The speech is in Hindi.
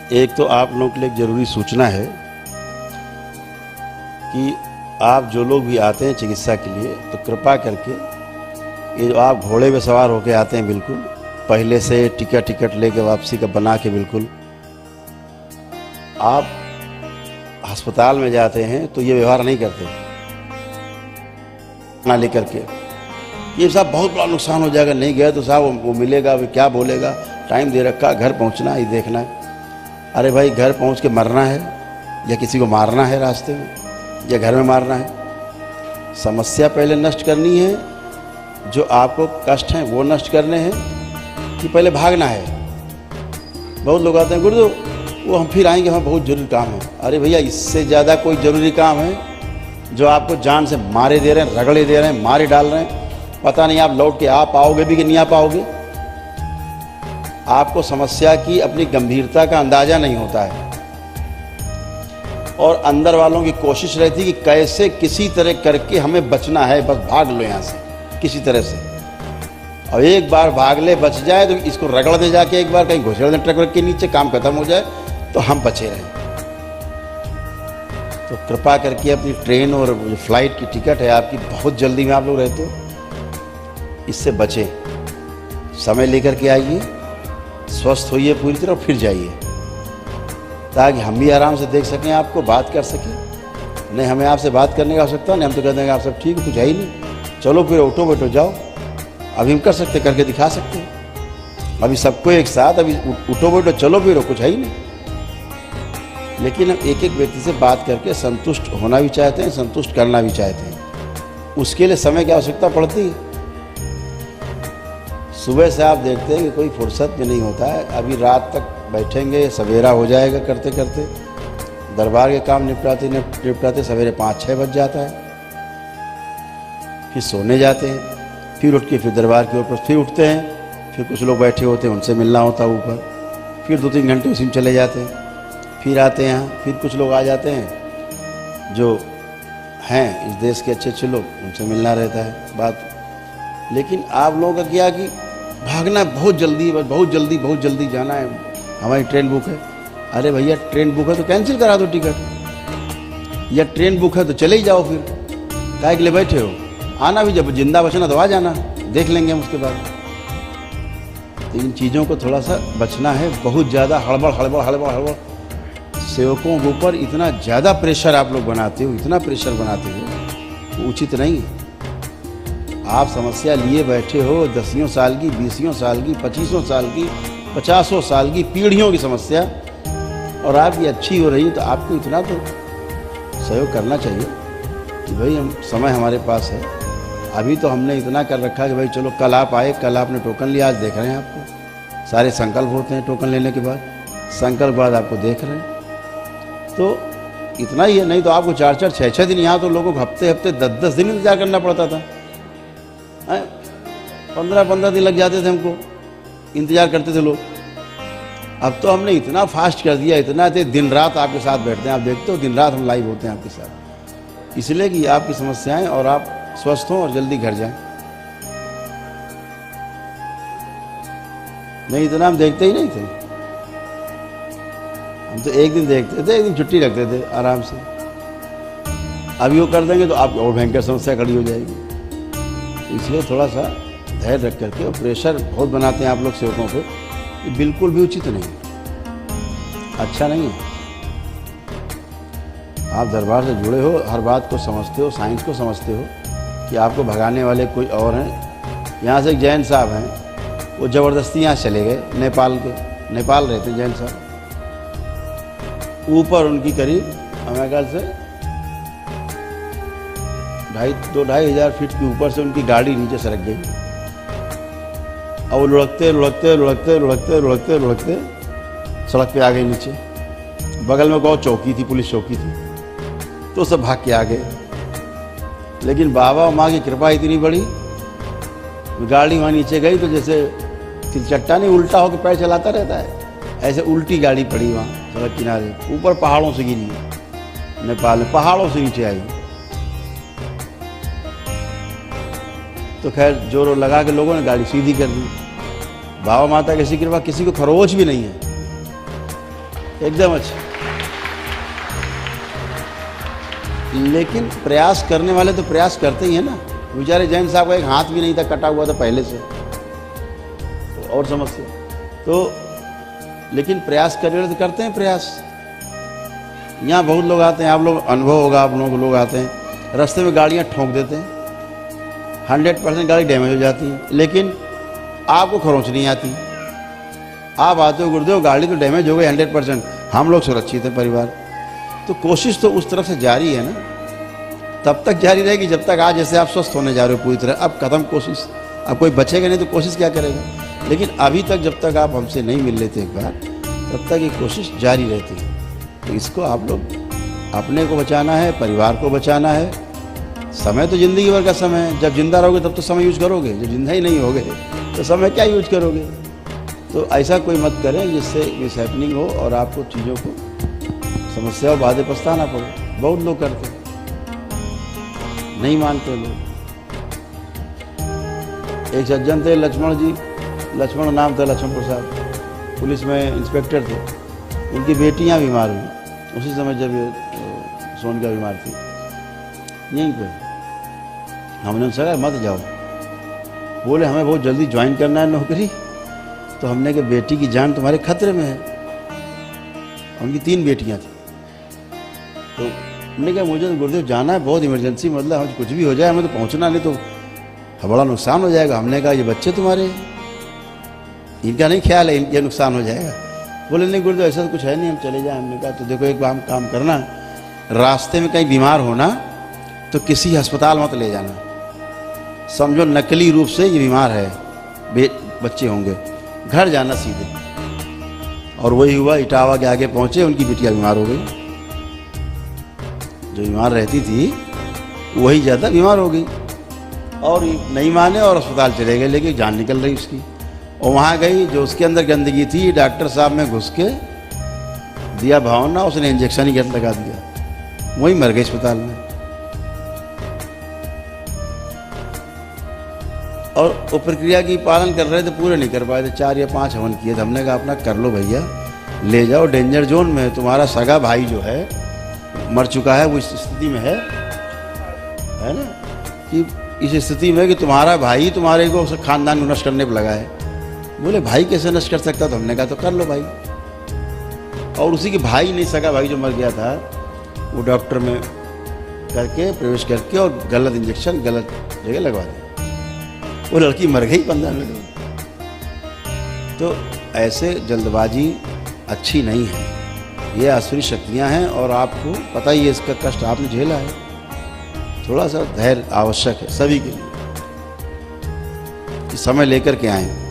एक तो आप लोगों के लिए एक ज़रूरी सूचना है कि आप जो लोग भी आते हैं चिकित्सा के लिए, तो कृपा करके ये जो आप घोड़े पे सवार होके आते हैं, बिल्कुल पहले से टिकट लेके वापसी का बना के, बिल्कुल आप अस्पताल में जाते हैं तो ये व्यवहार नहीं करते ना लेकर के। ये साहब बहुत बड़ा नुकसान हो जाएगा, नहीं गया तो साहब वो मिलेगा, वो क्या बोलेगा, टाइम दे रखा, घर पहुंचना है, ये देखना है। अरे भाई, घर पहुंच के मरना है या किसी को मारना है रास्ते में, या घर में मारना है? समस्या पहले नष्ट करनी है, जो आपको कष्ट हैं वो नष्ट करने हैं, कि पहले भागना है? बहुत लोग आते हैं, गुरुदेव वो हम फिर आएंगे, हमें बहुत ज़रूरी काम है। अरे भैया, इससे ज़्यादा कोई ज़रूरी काम है जो आपको जान से मारे दे रहे हैं, रगड़े दे रहे हैं, मारे डाल रहे हैं, पता नहीं आप लौट के आ पाओगे भी कि नहीं आ पाओगे। आपको समस्या की अपनी गंभीरता का अंदाज़ा नहीं होता है, और अंदर वालों की कोशिश रहती है कि कैसे किसी तरह करके हमें बचना है, बस भाग लो यहाँ से किसी तरह से। और एक बार भाग ले, बच जाए तो इसको रगड़ दे जाके, एक बार कहीं घुसेड़ दें ट्रक के नीचे, काम खत्म हो जाए तो हम बचे रहें। तो कृपा करके अपनी ट्रेन और जो फ्लाइट की टिकट है आपकी, बहुत जल्दी में आप लोग रहते हो, इससे बचें। समय लेकर के आइए, स्वस्थ होइए पूरी तरह, फिर जाइए, ताकि हम भी आराम से देख सकें, आपको बात कर सकें। नहीं हमें आपसे बात करने की आवश्यकता नहीं, हम तो कहते हैं कि आप सब ठीक है, कुछ है ही नहीं, चलो फिर उठो बैठो जाओ। अभी हम कर सकते, करके दिखा सकते हैं, अभी सबको एक साथ, अभी उठो बैठो चलो फिर, कुछ है ही नहीं। लेकिन हम एक एक व्यक्ति से बात करके संतुष्ट होना भी चाहते हैं, संतुष्ट करना भी चाहते हैं। उसके लिए समय की आवश्यकता पड़ती है। सुबह से आप देखते हैं कि कोई फुर्सत में नहीं होता है, अभी रात तक बैठेंगे, सवेरा हो जाएगा करते करते, दरबार के काम निपटाते सवेरे 5-6 बज जाता है, फिर सोने जाते हैं, फिर उठ के फिर दरबार की ओर फिर उठते हैं, फिर कुछ लोग बैठे होते हैं उनसे मिलना होता है ऊपर, फिर 2-3 घंटे उसी में चले जाते हैं, फिर आते हैं यहाँ, फिर कुछ लोग आ जाते हैं जो हैं इस देश के अच्छे अच्छे लोग, उनसे मिलना रहता है बात। लेकिन आप लोगों का क्या कि भागना है, बहुत जल्दी, बस बहुत जल्दी जाना है, हमारी ट्रेन बुक है। अरे भैया, ट्रेन बुक है तो कैंसिल करा दो टिकट, या ट्रेन बुक है तो चले ही जाओ, फिर काहे के लिए बैठे हो? आना भी, जब जिंदा बचना तो आ जाना, देख लेंगे हम उसके बाद। तो इन चीज़ों को थोड़ा सा बचना है, बहुत ज़्यादा हड़बड़ सेवकों के ऊपर इतना ज़्यादा प्रेशर आप लोग बनाते हो, इतना प्रेशर बनाते हो, वो उचित नहीं है। आप समस्या लिए बैठे हो, 10 साल की, 20 साल की, 25 साल की, 50 साल की, पीढ़ियों की समस्या, और आपकी अच्छी हो रही है, तो आपको इतना तो सहयोग करना चाहिए कि भाई हम समय हमारे पास है। अभी तो हमने इतना कर रखा कि भाई चलो कल आप आए, कल आपने टोकन लिया, आज देख रहे हैं आपको, सारे संकल्प होते हैं टोकन लेने के बाद, संकल्प बाद आपको देख रहे हैं, तो इतना ही है। नहीं तो आपको 4-4, 6-6 दिन, यहाँ तो लोगों को हफ्ते 10-10 दिन इंतजार करना पड़ता था, 15-15 दिन लग जाते थे हमको, इंतज़ार करते थे लोग। अब तो हमने इतना फास्ट कर दिया, इतना दिन रात आपके साथ बैठते हैं, आप देखते हो दिन रात हम लाइव होते हैं आपके साथ, इसलिए कि आपकी समस्याएं और आप स्वस्थ हों और जल्दी घर जाएं। नहीं इतना हम देखते ही नहीं थे, हम तो एक दिन देखते थे, एक दिन छुट्टी रखते थे आराम से। अभी वो कर देंगे तो आप और भयंकर समस्या खड़ी हो जाएगी। इसलिए थोड़ा सा धैर्य रख करके, और प्रेशर बहुत बनाते हैं आप लोग सेवकों पे, ये बिल्कुल भी उचित नहीं, अच्छा नहीं है। आप दरबार से जुड़े हो, हर बात को समझते हो, साइंस को समझते हो कि आपको भगाने वाले कोई और हैं। यहाँ से एक जैन साहब हैं, वो ज़बरदस्ती यहाँ चले गए, नेपाल रहते जैन साहब, ऊपर उनकी करीब हमारे ख्याल से 2-2.5 हज़ार फीट के ऊपर से उनकी गाड़ी नीचे सरक गई, और वो लुढ़कते सड़क पे आ गए नीचे। बगल में बहुत चौकी थी, पुलिस चौकी थी, तो सब भाग के आ गए। लेकिन बाबा और माँ की कृपा इतनी बड़ी, गाड़ी वहाँ नीचे गई तो जैसे तिलचट्टा नहीं उल्टा होकर पैर चलाता रहता है, ऐसे उल्टी गाड़ी पड़ी वहाँ सड़क किनारे, ऊपर पहाड़ों से गिरी, नेपाल में पहाड़ों से नीचे आई। तो खैर जोर लगा के लोगों ने गाड़ी सीधी कर दी। बाबा माता की ऐसी कृपा, किसी को खरोच भी नहीं है। एकदम अच्छा। लेकिन प्रयास करने वाले तो प्रयास करते ही हैं ना। बेचारे जैन साहब का एक हाथ भी नहीं था, कटा हुआ था पहले से, तो और समस्या। तो लेकिन प्रयास करने वाले तो करते हैं प्रयास। यहाँ बहुत लोग आते हैं, आप लोग अनुभव होगा, आप लोगों को लोग आते हैं, रास्ते में गाड़ियाँ ठोक देते हैं, 100% गाड़ी डैमेज हो जाती है, लेकिन आपको खरोंच नहीं आती। आप आते हो गुरुदेव गाड़ी तो डैमेज हो गई 100%, हम लोग सुरक्षित हैं परिवार। तो कोशिश तो उस तरफ से जारी है ना, तब तक जारी रहेगी जब तक आज जैसे आप स्वस्थ होने जा रहे हो पूरी तरह। अब खत्म कोशिश, अब कोई बचेगा नहीं तो कोशिश क्या करेगा। लेकिन अभी तक जब तक आप हमसे नहीं मिल लेते एक बार, तब तक ये कोशिश जारी रहती है। तो इसको आप लोग अपने को बचाना है, परिवार को बचाना है। समय तो ज़िंदगी भर का समय है, जब जिंदा रहोगे तब तो समय यूज करोगे, जब जिंदा ही नहीं होगे तो समय क्या यूज करोगे। तो ऐसा कोई मत करें जिससे मिस हैपनिंग हो और आपको चीज़ों को समस्या और बाधे पछताना पड़े। बहुत लोग करते नहीं मानते लोग। एक सज्जन थे लक्ष्मण जी, लक्ष्मण नाम था, लक्ष्मण प्रसाद, पुलिस में इंस्पेक्टर थे। उनकी बेटियां बीमार हुई उसी समय जब ये सोनिका बीमार थी। यहीं पे हमने उनसे कहा मत जाओ, बोले हमें बहुत जल्दी ज्वाइन करना है नौकरी। तो हमने कहा बेटी की जान तुम्हारे खतरे में है। उनकी 3 बेटियां थी। तो हमने कहा मुझे तो गुरुदेव जाना है, बहुत इमरजेंसी, मतलब हमें कुछ भी हो जाए, हमें तो पहुंचना नहीं तो बड़ा नुकसान हो जाएगा। हमने कहा ये बच्चे तुम्हारे, इनका नहीं ख्याल है इनका नुकसान हो जाएगा। बोले नहीं गुरुदेव ऐसा तो कुछ है नहीं, हम चले जाएं। हमने कहा तो देखो एक काम करना, रास्ते में कहीं बीमार होना तो किसी अस्पताल मत ले जाना, समझो नकली रूप से ये बीमार है, बच्चे होंगे, घर जाना सीधे। और वही हुआ, इटावा के आगे पहुंचे, उनकी बिटिया बीमार हो गई। जो बीमार रहती थी वही ज़्यादा बीमार हो गई और नहीं माने और अस्पताल चले गए, लेकिन जान निकल रही उसकी। और वहाँ गई, जो उसके अंदर गंदगी थी डॉक्टर साहब में घुस के दिया भावना, उसने इंजेक्शन ही गलत लगा दिया, वही मर गई अस्पताल में। और वो प्रक्रिया की पालन कर रहे थे, पूरे नहीं कर पाए थे, 4 या 5 हवन किए थे। हमने कहा अपना कर लो भैया, ले जाओ, डेंजर जोन में तुम्हारा सगा भाई जो है मर चुका है, वो इस स्थिति में है ना, कि इस स्थिति में कि तुम्हारा भाई तुम्हारे को खानदान को नष्ट करने पर लगा है। बोले भाई कैसे नष्ट कर सकता, तो हमने कहा तो कर लो भाई। और उसी के भाई नहीं, सगा भाई जो मर गया था, वो डॉक्टर में करके प्रवेश करके और गलत इंजेक्शन गलत जगह लगवा दिया, वो लड़की मर गई 15 मिनट में। तो ऐसे जल्दबाजी अच्छी नहीं है, ये आसुरी शक्तियाँ हैं और आपको पता ही है इसका कष्ट आपने झेला है। थोड़ा सा धैर्य आवश्यक है सभी के लिए, कि समय लेकर के आएँ।